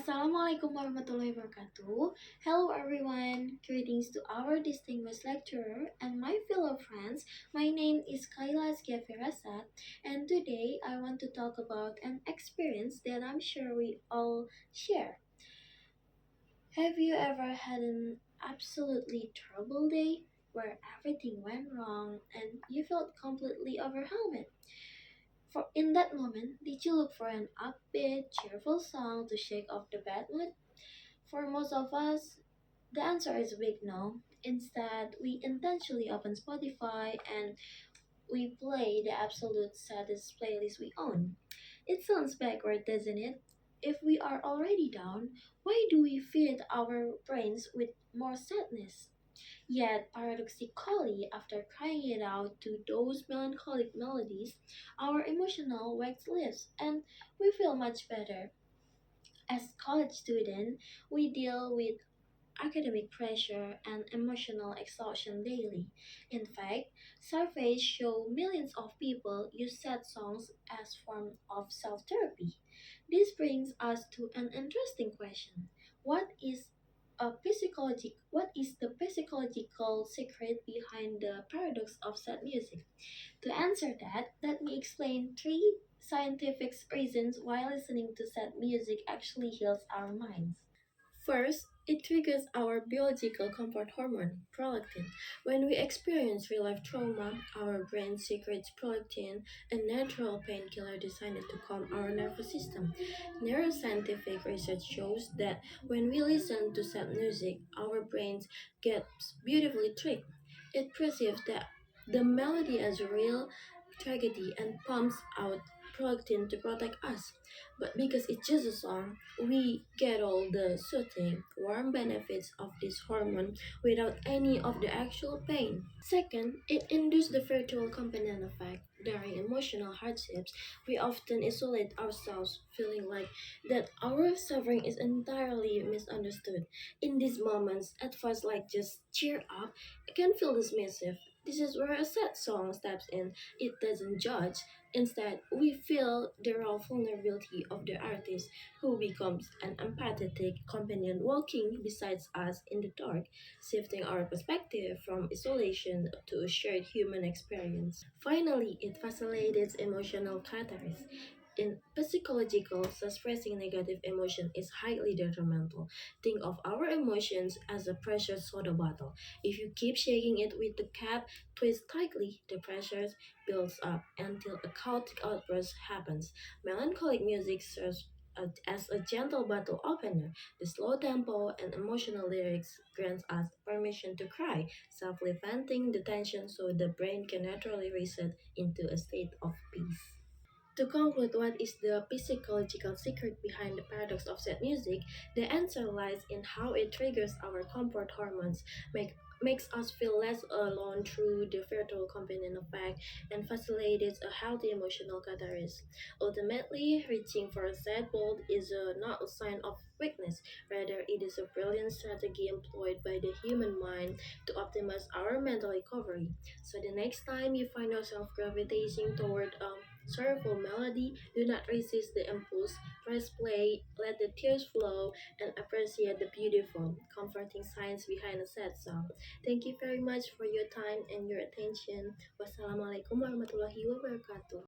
Assalamualaikum warahmatullahi wabarakatuh. Hello everyone. Greetings to our distinguished lecturer and my fellow friends. My name is Qaila Azkia Firasat, and today I want to talk about an experience that I'm sure we all share. Have you ever had an absolutely terrible day where everything went wrong and you felt completely overwhelmed? For in that moment, did you look for an upbeat, cheerful song to shake off the bad mood? For most of us, the answer is a big no. Instead, we intentionally open Spotify and we play the absolute saddest playlist we own. It sounds backward, doesn't it? If we are already down, why do we feed our brains with more sadness? Yet, paradoxically, after crying it out to those melancholic melodies, our emotional wax lifts and we feel much better. As college students, we deal with academic pressure and emotional exhaustion daily. In fact, surveys show millions of people use sad songs as form of self-therapy. This brings us to an interesting question. What is the psychological secret behind the paradox of sad music? To answer that, let me explain three scientific reasons why listening to sad music actually heals our minds. First, it triggers our biological comfort hormone, prolactin. When we experience real life trauma, our brain secretes prolactin, a natural painkiller designed to calm our nervous system. Neuroscientific research shows that when we listen to sad music, our brains get beautifully tricked. It perceives the melody as a real tragedy and pumps out prolactin to protect us. But because it's just a song, we get all the soothing, warm benefits of this hormone without any of the actual pain. Second, it induces the virtual companion effect. During emotional hardships, we often isolate ourselves, feeling like that our suffering is entirely misunderstood. In these moments, at first like just cheer up, it can feel dismissive. This is where a sad song steps in. It doesn't judge. Instead, we feel the raw vulnerability of the artist who becomes an empathetic companion walking beside us in the dark, shifting our perspective from isolation to a shared human experience. Finally, it facilitates emotional catharsis. In psychological, suppressing negative emotion is highly detrimental. Think of our emotions as a pressure soda bottle. If you keep shaking it with the cap twist tightly, the pressure builds up until a chaotic outburst happens. Melancholic music serves as a gentle bottle opener. The slow tempo and emotional lyrics grants us permission to cry, softly venting the tension so the brain can naturally reset into a state of peace. To conclude, what is the psychological secret behind the paradox of sad music? The answer lies in how it triggers our comfort hormones, makes us feel less alone through the virtual companion effect, and facilitates a healthy emotional catharsis. Ultimately, reaching for a sad bolt is not a sign of weakness, rather, it is a brilliant strategy employed by the human mind to optimize our mental recovery. So, the next time you find yourself gravitating toward a sorrowful melody, do not resist the impulse. Press play, let the tears flow, and appreciate the beautiful, comforting science behind a sad song. Thank you very much for your time and your attention. Wassalamualaikum warahmatullahi wabarakatuh.